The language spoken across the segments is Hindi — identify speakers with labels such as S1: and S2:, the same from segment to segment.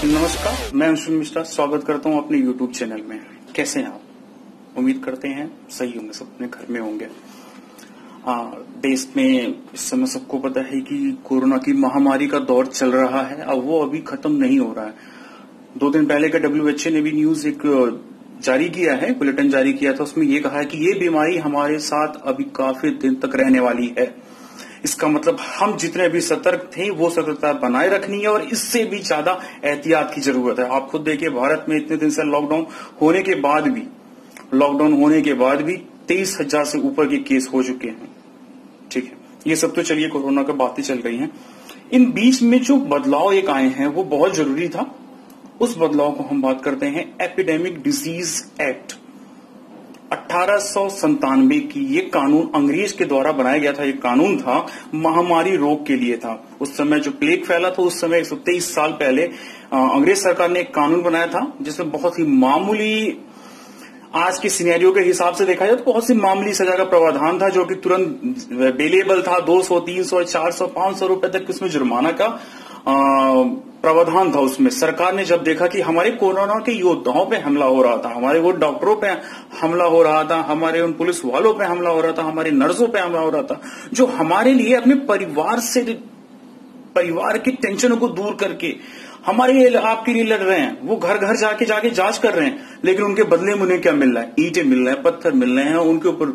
S1: नमस्कार, मैं अंशुल मिश्रा स्वागत करता हूं अपने YouTube चैनल में। कैसे हैं आप? उम्मीद करते हैं सही होंगे, सब अपने घर में होंगे। देश में इस समय सबको पता है कि कोरोना की महामारी का दौर चल रहा है। अब वो अभी खत्म नहीं हो रहा है। 2 दिन पहले का WHO ने भी न्यूज एक जारी किया है, बुलेटिन जारी किया था। उसमें ये कहा है कि ये बीमारी हमारे साथ अभी काफी दिन तक रहने वाली है। इसका मतलब हम जितने भी सतर्क थे वो सतर्कता बनाए रखनी है और इससे भी ज्यादा एहतियात की जरूरत है। आप खुद देखिए, भारत में इतने दिन से लॉकडाउन होने के बाद भी 23,000 से ऊपर के केस हो चुके हैं। ठीक है, ये सब तो चलिए कोरोना की बातें चल रही हैं। इन बीच में जो बदलाव एक आए हैं वो बहुत जरूरी था। उस बदलाव को हम बात करते हैं एपिडेमिक डिजीज एक्ट 1897 की। ये कानून अंग्रेज के द्वारा बनाया गया था। ये कानून था महामारी रोग के लिए था। उस समय जो प्लेग फैला था, उस समय 123 साल पहले अंग्रेज सरकार ने एक कानून बनाया था जिसमें बहुत ही मामूली, आज के सिनेरियो के हिसाब से देखा जाए तो बहुत सी मामूली सजा का प्रावधान था जो कि तुरंत बेलेबल था। 200, 300, 400, 500 रुपए तक उसमें जुर्माना का प्रावधान था। उसमें सरकार ने जब देखा कि हमारे कोरोना के योद्धाओं पे हमला हो रहा था, हमारे वो डॉक्टरों पे हमला हो रहा था, हमारे उन पुलिस वालों पे हमला हो रहा था, हमारे नर्सों पे हमला हो रहा था, जो हमारे लिए अपने परिवार की टेंशनों को दूर करके हमारे लिए, आपके लिए लड़ रहे हैं। वो घर घर जाके जांच कर रहे हैं, लेकिन उनके बदले में उन्हें क्या मिल रहा है? ईंटें मिल रहे हैं, पत्थर मिल रहे हैं, उनके ऊपर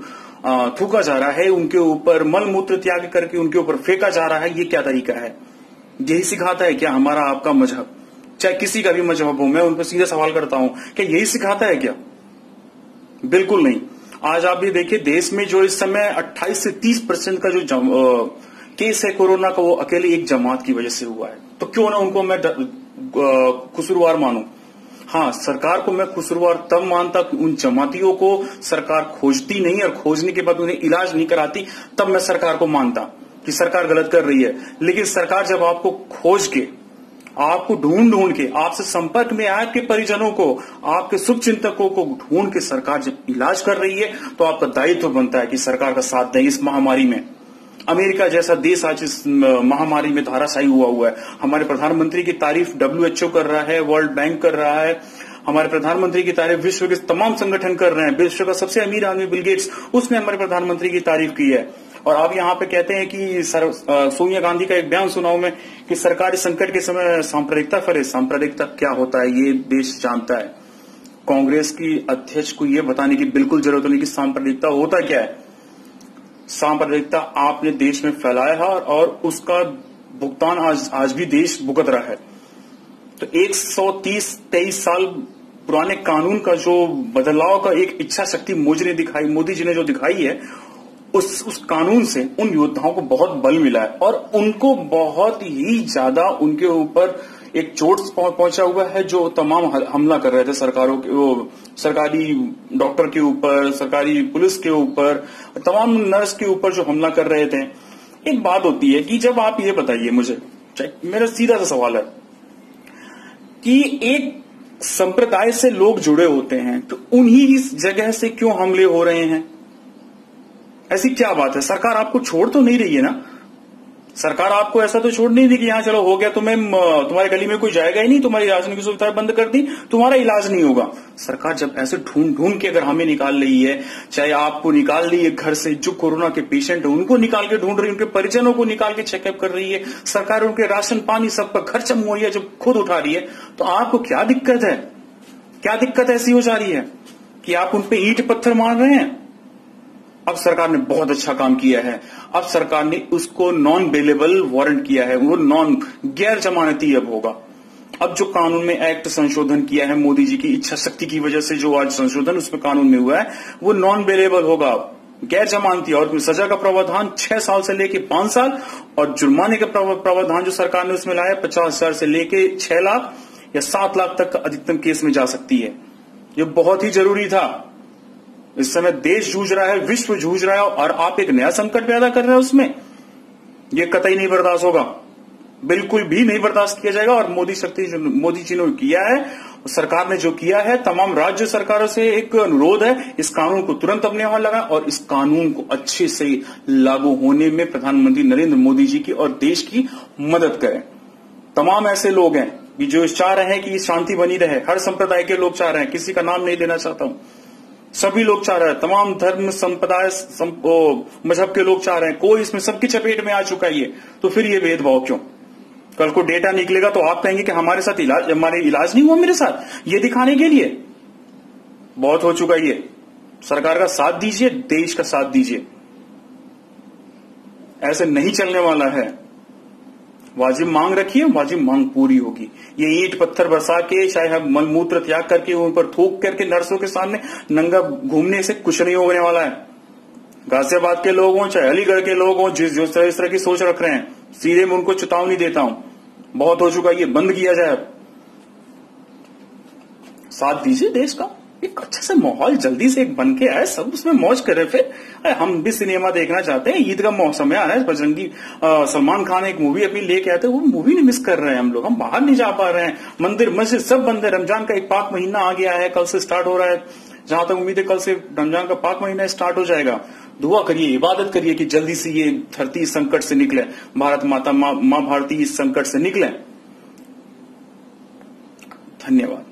S1: थूका जा रहा है, उनके ऊपर मल मूत्र त्याग करके उनके ऊपर फेंका जा रहा है। ये क्या तरीका है? यही सिखाता है क्या हमारा आपका मजहब? चाहे किसी का भी मजहब हो, मैं उन पर सीधा सवाल करता हूं, क्या यही सिखाता है क्या? बिल्कुल नहीं। आज आप भी देखिए, देश में जो इस समय 28 से 30% का जो केस है कोरोना का, वो अकेले एक जमात की वजह से हुआ है। तो क्यों ना उनको मैं कसूरवार मानूं? हाँ, सरकार को मैं कसूरवार तब मानता कि उन जमातियों को सरकार खोजती नहीं और खोजने के बाद उन्हें इलाज नहीं कराती, तब मैं सरकार को मानता कि सरकार गलत कर रही है। लेकिन सरकार जब आपको खोज के, आपको ढूंढ के, आपसे संपर्क में आए, आपके परिजनों को, आपके शुभ चिंतकों को ढूंढ के सरकार जब इलाज कर रही है, तो आपका दायित्व बनता है कि सरकार का साथ दें इस महामारी में। अमेरिका जैसा देश आज इस महामारी में धाराशायी हुआ है। हमारे प्रधानमंत्री की तारीफ WHO कर रहा है, वर्ल्ड बैंक कर रहा है, हमारे प्रधानमंत्री की तारीफ विश्व के तमाम संगठन कर रहे हैं। विश्व का सबसे अमीर आदमी बिल गेट्स, उसने हमारे प्रधानमंत्री की तारीफ की है। और आप यहाँ पे कहते हैं कि सोनिया गांधी का एक बयान सुनाऊं मैं कि सरकारी संकट के समय सांप्रदायिकता फरे। सांप्रदायिकता क्या होता है ये देश जानता है। कांग्रेस की अध्यक्ष को ये बताने की बिल्कुल जरूरत नहीं कि सांप्रदायिकता होता क्या है। सांप्रदायिकता आपने देश में फैलाया है और उसका भुगतान आज भी देश भुगत रहा है। तो 123 साल पुराने कानून का जो बदलाव का एक इच्छा शक्ति मोदी जी ने जो दिखाई है, उस कानून से उन योद्धाओं को बहुत बल मिला है और उनको बहुत ही ज्यादा उनके ऊपर एक चोट पहुंचा हुआ है। जो तमाम हमला कर रहे थे सरकारों के, सरकारी डॉक्टर के ऊपर, सरकारी पुलिस के ऊपर, तमाम नर्स के ऊपर जो हमला कर रहे थे। एक बात होती है कि जब आप ये बताइए मुझे, मेरा सीधा सा सवाल है कि एक संप्रदाय से लोग जुड़े होते हैं तो उन्हीं इस जगह से क्यों हमले हो रहे हैं? ऐसी क्या बात है? सरकार आपको छोड़ तो नहीं रही है ना? सरकार आपको ऐसा तो छोड़ नहीं दी कि यहां चलो हो गया, तुम्हारे गली में कोई जाएगा ही नहीं, तुम्हारी राशन की सुविधाएं बंद कर दी, तुम्हारा इलाज नहीं होगा। सरकार जब ऐसे ढूंढ के अगर हमें निकाल रही है, चाहे आपको निकाल रही है घर से, जो कोरोना के पेशेंट है उनको निकाल के ढूंढ रही है, उनके परिजनों को निकाल के चेकअप कर रही है, सरकार उनके राशन पानी सब पर खर्चा मुहैया जब खुद उठा रही है, तो आपको क्या दिक्कत है? क्या दिक्कत ऐसी हो जा रही है कि आप उन पे ईंट पत्थर मार रहे हैं? अब सरकार ने बहुत अच्छा काम किया है। अब सरकार ने उसको नॉन बेलेबल वारंट किया है, वो गैर जमानती अब होगा। अब जो कानून में एक्ट संशोधन किया है मोदी जी की इच्छा शक्ति की वजह से, जो आज संशोधन उसमें कानून में हुआ है, वो नॉन बेलेबल होगा, गैर जमानती। और सजा का प्रावधान 6 साल से लेके 5 साल और जुर्माने का प्रावधान जो सरकार ने उसमें लाया 50,000 से लेके 6 लाख या 7 लाख तक का अधिकतम केस में जा सकती है। ये बहुत ही जरूरी था। इस समय देश जूझ रहा है, विश्व जूझ रहा है और आप एक नया संकट पैदा कर रहे हैं उसमें। ये कतई नहीं बर्दाश्त होगा, बिल्कुल भी नहीं बर्दाश्त किया जाएगा। और मोदी जी ने किया है, सरकार ने जो किया है, तमाम राज्य सरकारों से एक अनुरोध है, इस कानून को तुरंत अपने वहां लगाएं और इस कानून को अच्छे से लागू होने में प्रधानमंत्री नरेंद्र मोदी जी की और देश की मदद करें। तमाम ऐसे लोग हैं कि जो चाह रहे हैं कि शांति बनी रहे, हर संप्रदाय के लोग चाह रहे हैं, किसी का नाम नहीं लेना चाहता हूं, सभी लोग चाह रहे हैं, तमाम धर्म संप्रदाय मजहब के लोग चाह रहे हैं, कोई इसमें सबकी चपेट में आ चुका है ये, तो फिर ये भेदभाव क्यों? कल को डेटा निकलेगा तो आप कहेंगे कि हमारे साथ हमारे इलाज नहीं हुआ मेरे साथ, ये दिखाने के लिए। बहुत हो चुका ये। सरकार का साथ दीजिए, देश का साथ दीजिए, ऐसे नहीं चलने वाला है। वाजिब मांग रखिए, वाजिब मांग पूरी होगी। ये ईंट पत्थर बरसा के, चाहे हम मलमूत्र त्याग करके उन पर थूक करके नर्सों के सामने नंगा घूमने से कुछ नहीं होने वाला है। गाजियाबाद के लोग हों चाहे अलीगढ़ के लोग हों, जिस तरह की सोच रख रहे हैं, सीधे मैं उनको चेतावनी देता हूं, बहुत हो चुका, ये बंद किया जाए। साथ दीजिए देश का, एक अच्छा सा माहौल जल्दी से एक बन के आए, सब उसमें मौज करें। फिर हम भी सिनेमा देखना चाहते हैं, ईद का मौसम है, बजरंगी सलमान खान एक मूवी अपनी लेके आते हैं, वो मूवी नहीं मिस कर रहे हैं हम लोग। हम बाहर नहीं जा पा रहे हैं, मंदिर मस्जिद सब बंद है। रमजान का एक पाक महीना आ गया है, कल से स्टार्ट हो रहा है, जहां तक उम्मीद है कल से रमजान का पाक महीना स्टार्ट हो जाएगा। दुआ करिए, इबादत करिए कि जल्दी से ये धरती इस संकट से निकले, भारत माता माँ भारती इस संकट से निकले। धन्यवाद।